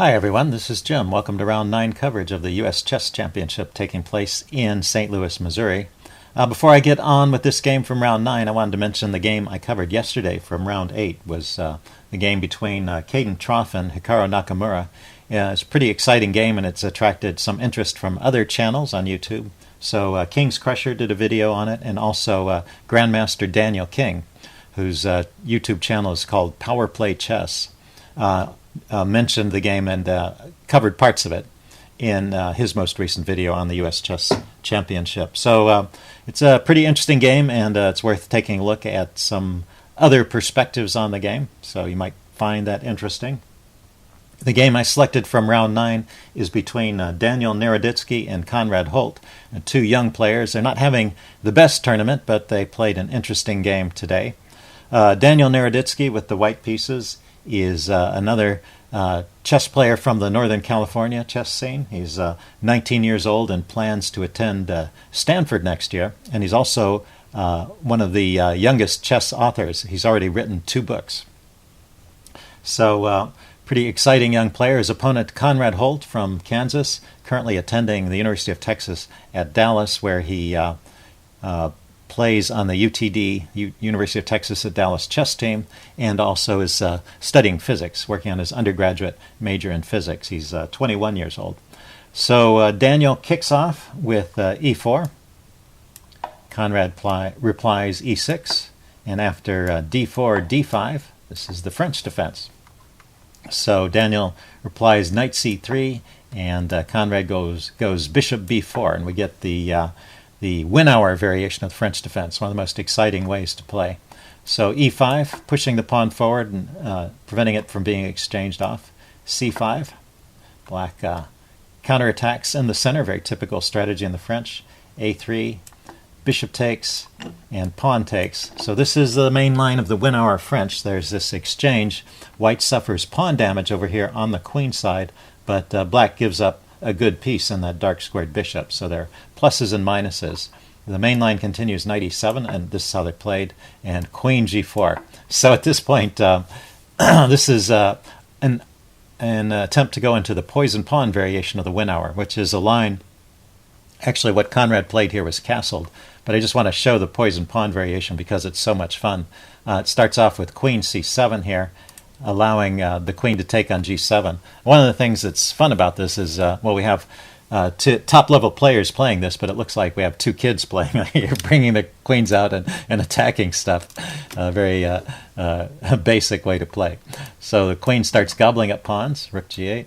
Hi everyone, this is Jim. Welcome to Round 9 coverage of the U.S. Chess Championship taking place in St. Louis, Missouri. Before I get on with this game from Round 9, I wanted to mention the game I covered yesterday from Round 8 was the game between Caden Troff and Hikaru Nakamura. It's a pretty exciting game and it's attracted some interest from other channels on YouTube. So King's Crusher did a video on it, and also Grandmaster Daniel King, whose YouTube channel is called Power Play Chess. Mentioned the game and covered parts of it in his most recent video on the U.S. Chess Championship. So it's a pretty interesting game, and it's worth taking a look at some other perspectives on the game, so you might find that interesting. The game I selected from Round 9 is between Daniel Naroditsky and Conrad Holt, two young players. They're not having the best tournament, but they played an interesting game today. Daniel Naroditsky with the white pieces is another chess player from the Northern California chess scene. He's 19 years old and plans to attend Stanford next year. And he's also one of the youngest chess authors. He's already written 2 books. So pretty exciting young player. His opponent, Conrad Holt from Kansas, currently attending the University of Texas at Dallas, where he plays on the UTD, University of Texas at Dallas chess team, and also is studying physics, working on his undergraduate major in physics. He's 21 years old. So Daniel kicks off with e4. Conrad replies e6, and after d4, d5, this is the French defense. So Daniel replies knight c3, and Conrad goes bishop b4, and we get the Winawer variation of the French defense, one of the most exciting ways to play. So e5, pushing the pawn forward and preventing it from being exchanged off. c5, black counterattacks in the center, very typical strategy in the French. a3, bishop takes, and pawn takes. So this is the main line of the Winawer French. There's this exchange. White suffers pawn damage over here on the queen side, but black gives up a good piece in that dark squared bishop. So there are pluses and minuses. The main line continues knight e7, and this is how they played, and queen g4. So at this point, this is an attempt to go into the poison pawn variation of the Winawer, which is a line. Actually, what Conrad played here was castled, but I just want to show the poison pawn variation because it's so much fun. It starts off with queen c7 here, allowing the queen to take on g7. One of the things that's fun about this is, well, we have top-level players playing this, but it looks like we have 2 kids playing here, bringing the queens out and attacking stuff. A very basic way to play. So the queen starts gobbling up pawns, rook g8,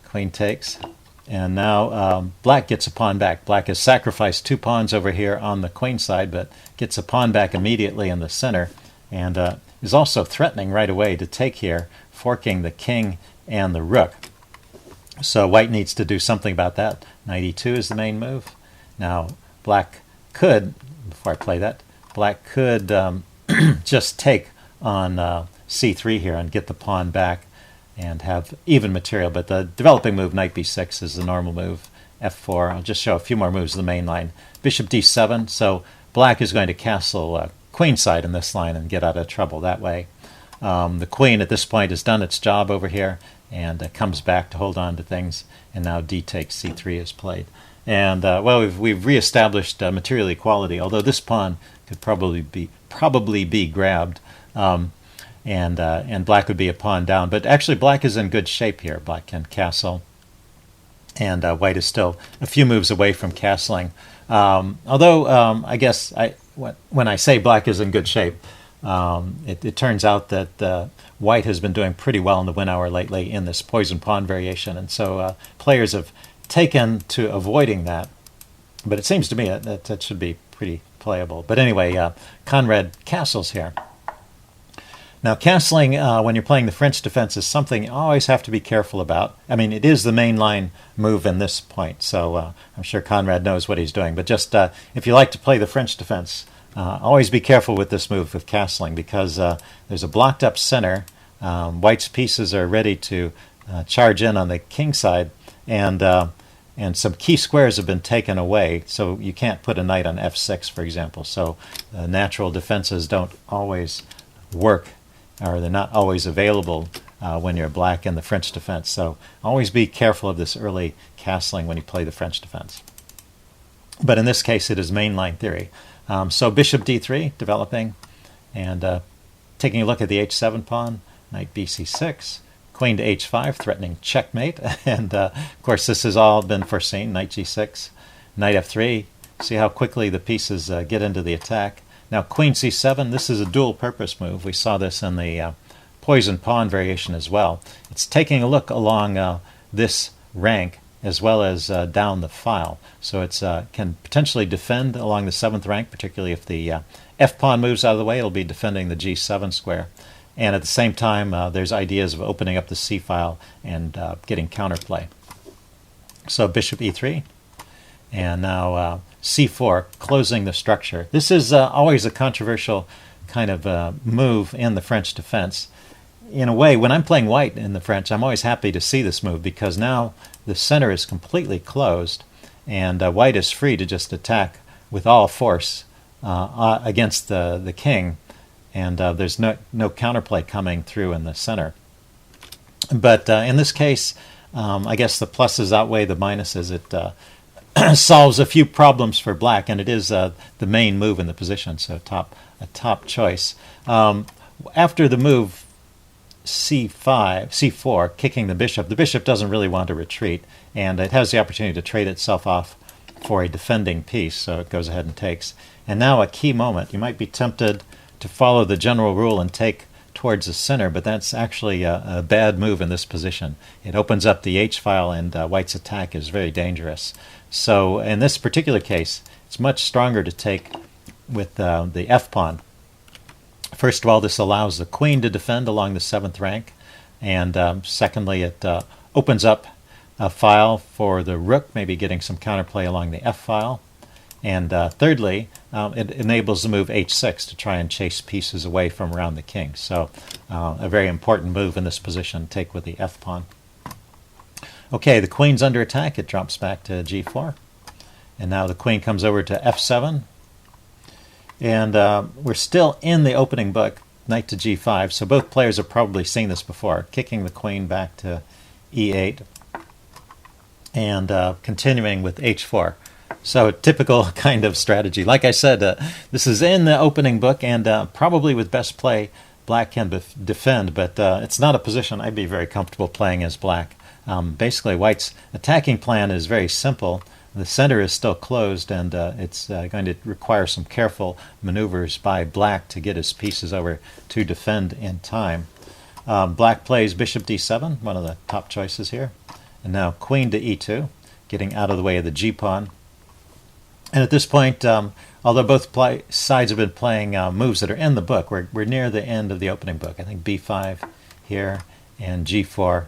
queen takes, and now black gets a pawn back. Black has sacrificed 2 pawns over here on the queen side, but gets a pawn back immediately in the center, and is also threatening right away to take here, forking the king and the rook. So white needs to do something about that. Knight e2 is the main move. Now black could, before I play that, black could just take on c3 here and get the pawn back and have even material. But the developing move, knight b6, is the normal move. f4, I'll just show a few more moves of the main line. Bishop d7, so black is going to castle queen side in this line and get out of trouble that way. The queen at this point has done its job over here and comes back to hold on to things, and now d takes c3 is played. And well, we've reestablished material equality, although this pawn could probably be grabbed, and black would be a pawn down. But actually black is in good shape here. Black can castle, and white is still a few moves away from castling. Although I guess when I say black is in good shape, it turns out that white has been doing pretty well in the Winawer lately in this poison pawn variation, and so players have taken to avoiding that. But it seems to me that should be pretty playable. But anyway, Conrad castles here. Now, castling when you're playing the French defense is something you always have to be careful about. I mean, it is the main line move in this point, so I'm sure Conrad knows what he's doing. But just if you like to play the French defense, always be careful with this move with castling, because there's a blocked up center. White's pieces are ready to charge in on the king side, and some key squares have been taken away, so you can't put a knight on f6, for example. So natural defenses don't always work, or they're not always available when you're black in the French defense. So always be careful of this early castling when you play the French defense. But in this case, it is mainline theory. So bishop d3 developing, and taking a look at the h7 pawn, knight bc6, queen to h5, threatening checkmate. And of course, this has all been foreseen. Knight g6, knight f3. See how quickly the pieces get into the attack. Now queen c7, this is a dual purpose move. We saw this in the poison pawn variation as well. It's taking a look along this rank as well as down the file. So it can potentially defend along the 7th rank, particularly if the f-pawn moves out of the way, it'll be defending the g7 square. And at the same time, there's ideas of opening up the c-file and getting counterplay. So bishop e3, and now c4, closing the structure. This is always a controversial kind of move in the French defense. In a way, when I'm playing white in the French, I'm always happy to see this move, because now the center is completely closed, and white is free to just attack with all force against the king, and there's no counterplay coming through in the center. But in this case, I guess the pluses outweigh the minuses. It solves a few problems for black, and it is the main move in the position, so a top choice. After the move c4, kicking the bishop doesn't really want to retreat, and it has the opportunity to trade itself off for a defending piece, so it goes ahead and takes. And now a key moment. You might be tempted to follow the general rule and take towards the center, but that's actually a bad move in this position. It opens up the h-file, and white's attack is very dangerous. So in this particular case, it's much stronger to take with the f-pawn. First of all, this allows the queen to defend along the 7th rank, and secondly, it opens up a file for the rook, maybe getting some counterplay along the f-file, and thirdly, it enables the move h6 to try and chase pieces away from around the king. So a very important move in this position, take with the f-pawn. Okay, the queen's under attack. It drops back to g4, and now the queen comes over to f7. And we're still in the opening book, knight to g5, so both players have probably seen this before, kicking the queen back to e8, and continuing with h4. So a typical kind of strategy. Like I said, this is in the opening book, and probably with best play, black can defend, but it's not a position I'd be very comfortable playing as black. Basically, white's attacking plan is very simple. The center is still closed, and it's going to require some careful maneuvers by black to get his pieces over to defend in time. Black plays bishop d7, one of the top choices here. And now queen to e2, getting out of the way of the g-pawn. And at this point, although both sides have been playing moves that are in the book, we're near the end of the opening book. I think b5 here and g4.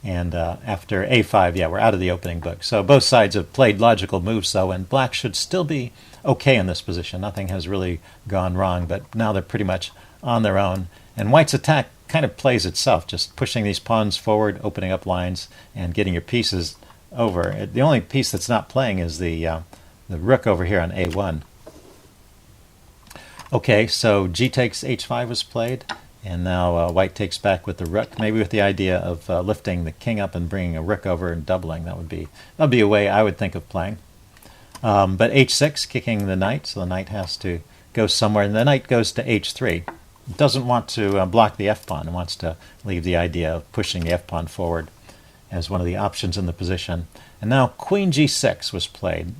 And after a5, yeah, we're out of the opening book. So both sides have played logical moves, though, and black should still be okay in this position. Nothing has really gone wrong, but now they're pretty much on their own. And white's attack kind of plays itself, just pushing these pawns forward, opening up lines, and getting your pieces over. The only piece that's not playing is the rook over here on a1. Okay, so g takes h5 was played. And now white takes back with the rook, maybe with the idea of lifting the king up and bringing a rook over and doubling. That would be a way I would think of playing. But h6, kicking the knight, so the knight has to go somewhere, and the knight goes to h3. It doesn't want to block the f-pawn. It wants to leave the idea of pushing the f-pawn forward as one of the options in the position. And now queen g6 was played.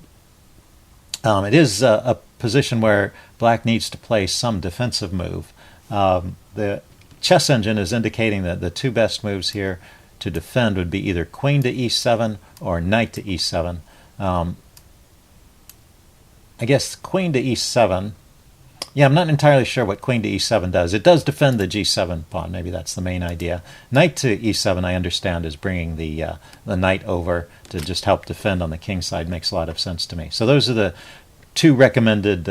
It is a position where black needs to play some defensive move. The chess engine is indicating that the two best moves here to defend would be either queen to e7 or knight to e7. I guess queen to e7, yeah, I'm not entirely sure what queen to e7 does. It does defend the g7 pawn. Maybe that's the main idea. Knight to e7, I understand, is bringing the knight over to just help defend on the king side. Makes a lot of sense to me. So those are the two recommended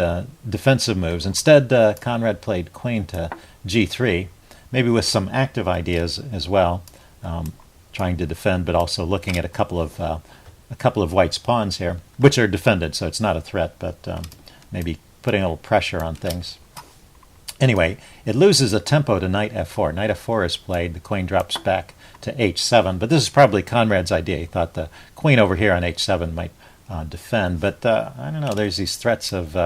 defensive moves. Instead, Conrad played queen to g3, maybe with some active ideas as well, trying to defend, but also looking at a couple of white's pawns here, which are defended, so it's not a threat, but maybe putting a little pressure on things. Anyway, it loses a tempo to knight f4. Knight f4 is played. The queen drops back to h7. But this is probably Conrad's idea. He thought the queen over here on h7 might defend. But I don't know. There's these threats of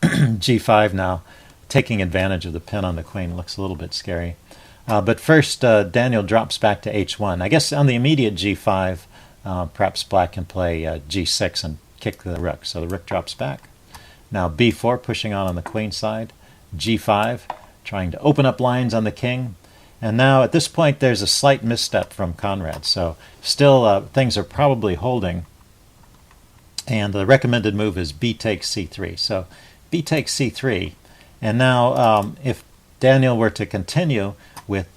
g5 now, taking advantage of the pin on the queen. Looks a little bit scary. But first, Daniel drops back to h1. I guess on the immediate g5, perhaps black can play g6 and kick the rook. So the rook drops back. Now b4, pushing on the queen side. g5, trying to open up lines on the king. And now at this point there's a slight misstep from Conrad. So still things are probably holding. And the recommended move is b takes c3. So b takes c3. And now if Daniel were to continue with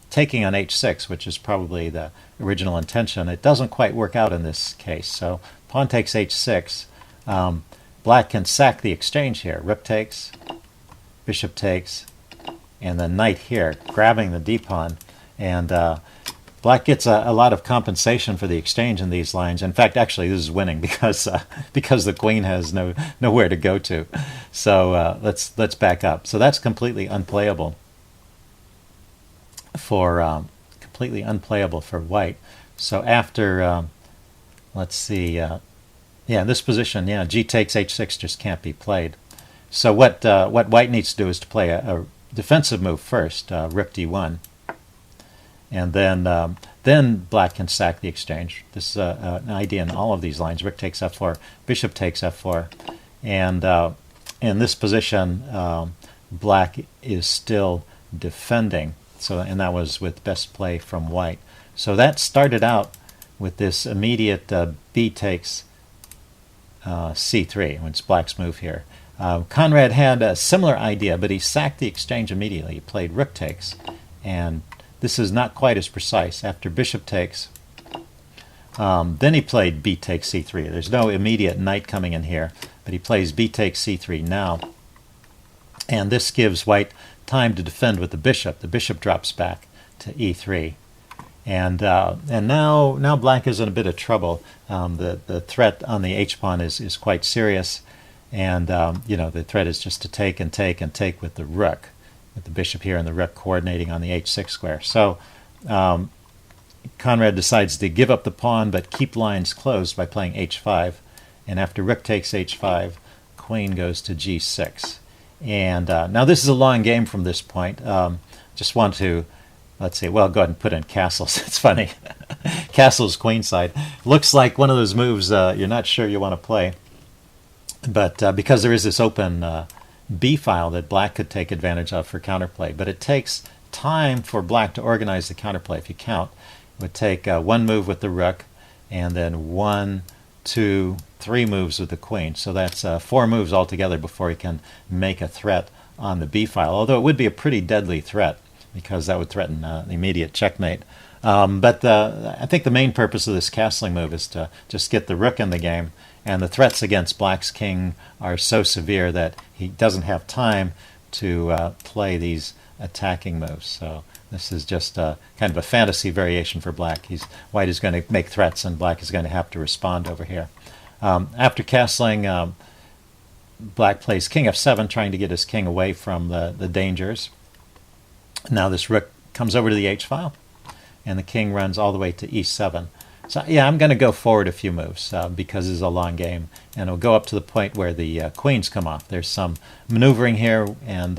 taking on h6, which is probably the original intention, it doesn't quite work out in this case. So pawn takes h6. Black can sack the exchange here. Rook takes, bishop takes, and then knight here, grabbing the d-pawn. And black gets a lot of compensation for the exchange in these lines. In fact, actually, this is winning because the queen has nowhere to go to. So let's back up. So that's completely unplayable for white. So after let's see, yeah, in this position, yeah, g takes h6 just can't be played. So what white needs to do is to play a defensive move first, rook d1, and then black can sack the exchange. This is an idea in all of these lines. Rook takes f4, bishop takes f4, and in this position, black is still defending. So, and that was with best play from white. So that started out with this immediate b takes c3, when it's black's move here. Conrad had a similar idea, but he sacked the exchange immediately. He played rook takes, and this is not quite as precise. After bishop takes, then he played b takes c3. There's no immediate knight coming in here, but he plays b takes c3 now, and this gives white time to defend with the bishop. The bishop drops back to e3. And now black is in a bit of trouble. The threat on the h-pawn is quite serious, and the threat is just to take and take and take with the rook, with the bishop here and the rook coordinating on the h6 square. So Conrad decides to give up the pawn but keep lines closed by playing h5, and after rook takes h5, queen goes to g6. And now this is a long game from this point. Just want to, let's see, well, go ahead and put in castles. It's funny. Castles queenside. Looks like one of those moves you're not sure you want to play. But because there is this open b file that black could take advantage of for counterplay. But it takes time for black to organize the counterplay. If you count, it would take one move with the rook, and then 1, 2, 3 moves with the queen. So that's 4 moves altogether before he can make a threat on the b file. Although it would be a pretty deadly threat, because that would threaten the immediate checkmate. But I think the main purpose of this castling move is to just get the rook in the game, and the threats against black's king are so severe that he doesn't have time to play these attacking moves. So this is just kind of a fantasy variation for black. White is going to make threats, and black is going to have to respond over here. After castling, black plays king f7, trying to get his king away from the dangers. Now this rook comes over to the h-file, and the king runs all the way to e7. So yeah, I'm going to go forward a few moves because this is a long game, and it'll go up to the point where the queens come off. There's some maneuvering here, and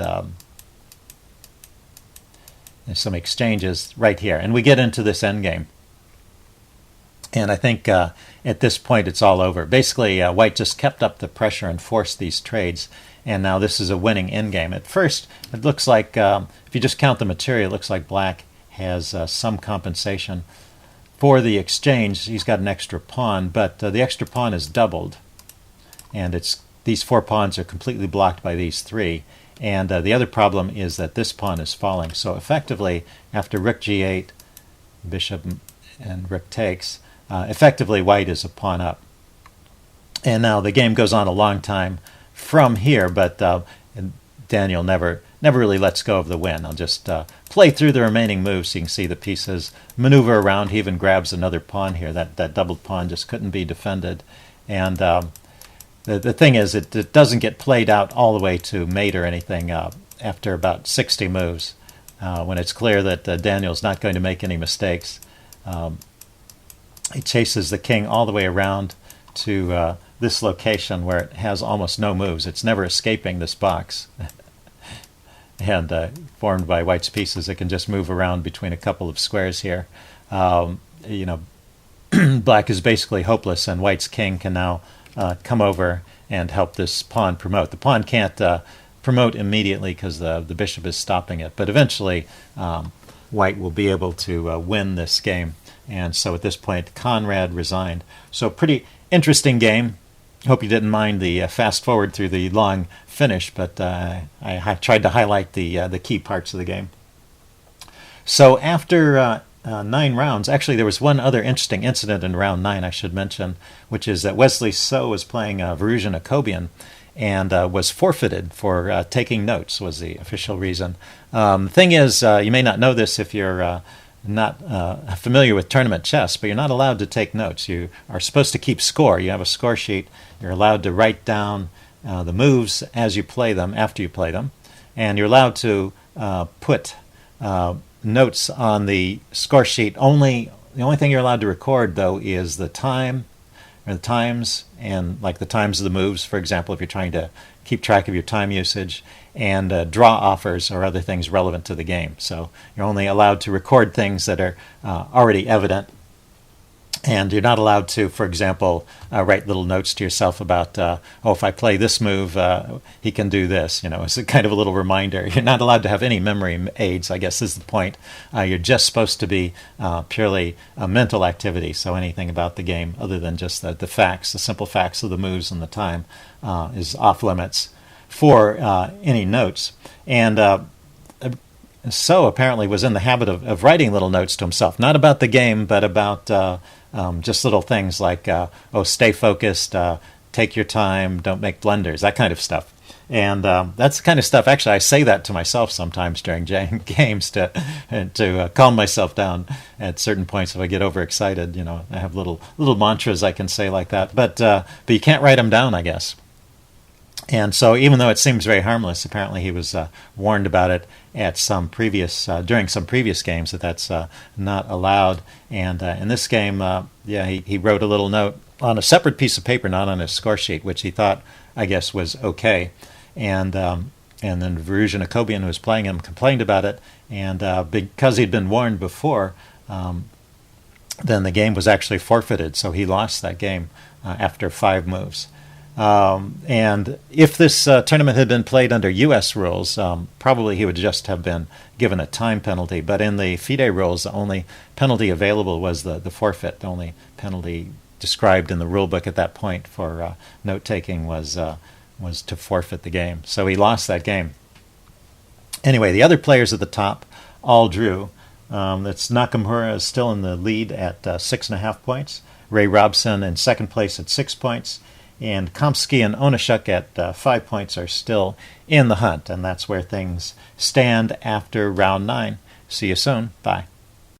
there's some exchanges right here, and we get into this endgame. And I think at this point it's all over. Basically, white just kept up the pressure and forced these trades, and now this is a winning endgame. At first, it looks like, if you just count the material, it looks like black has some compensation for the exchange. He's got an extra pawn, but the extra pawn is doubled, and these 4 pawns are completely blocked by these 3. And the other problem is that this pawn is falling. So effectively, after rook g8, bishop and rook takes, effectively white is a pawn up. And now the game goes on a long time from here, but Daniel never really lets go of the win. I'll just play through the remaining moves so you can see the pieces maneuver around. He even grabs another pawn here. That doubled pawn just couldn't be defended. And the thing is, it doesn't get played out all the way to mate or anything after about 60 moves, when it's clear that Daniel's not going to make any mistakes. He chases the king all the way around to this location where it has almost no moves. It's never escaping this box. And formed by white's pieces, it can just move around between a couple of squares here. Black is basically hopeless, and white's king can now come over and help this pawn promote. The pawn can't promote immediately because the bishop is stopping it, but eventually white will be able to win this game. And so at this point, Conrad resigned. So pretty interesting game. Hope you didn't mind the fast forward through the long finish, but I tried to highlight the key parts of the game. So after 9 rounds, actually there was one other interesting incident in round 9 I should mention, which is that Wesley So was playing Verusian Jacobian and was forfeited for taking notes, was the official reason. The thing is, you may not know this if you're not familiar with tournament chess, but you're not allowed to take notes. You are supposed to keep score. You have a score sheet. You're allowed to write down the moves as you play them, after you play them, and you're allowed to put notes on the score sheet. The only thing you're allowed to record, though, is the time, or the times, and like the times of the moves, for example, if you're trying to keep track of your time usage, and draw offers or other things relevant to the game. So you're only allowed to record things that are already evident, and you're not allowed to, for example, write little notes to yourself about, if I play this move, he can do this. It's a kind of a little reminder. You're not allowed to have any memory aids, I guess is the point. You're just supposed to be purely a mental activity, so anything about the game other than just the facts, the simple facts of the moves and the time is off limits for any notes. And So apparently was in the habit of writing little notes to himself, not about the game, but about just little things like, stay focused, take your time, don't make blunders, that kind of stuff. And that's the kind of stuff, actually, I say that to myself sometimes during games to calm myself down at certain points if I get overexcited. I have little mantras I can say like that. But you can't write them down, I guess. And so even though it seems very harmless, apparently he was warned about it at during some previous games that's not allowed. And in this game, he wrote a little note on a separate piece of paper, not on his score sheet, which he thought, I guess, was okay. And then Verusian Jacobian, who was playing him, complained about it. And because he'd been warned before, then the game was actually forfeited. So he lost that game after 5 moves. And if this tournament had been played under U.S. rules, probably he would just have been given a time penalty. But in the FIDE rules, the only penalty available was the forfeit. The only penalty described in the rule book at that point for note-taking was to forfeit the game. So he lost that game. Anyway, the other players at the top all drew. That's Nakamura is still in the lead at 6.5 points. Ray Robson in second place at 6 points. And Kamsky and Onashuk at 5 points are still in the hunt. And that's where things stand after round 9. See you soon. Bye.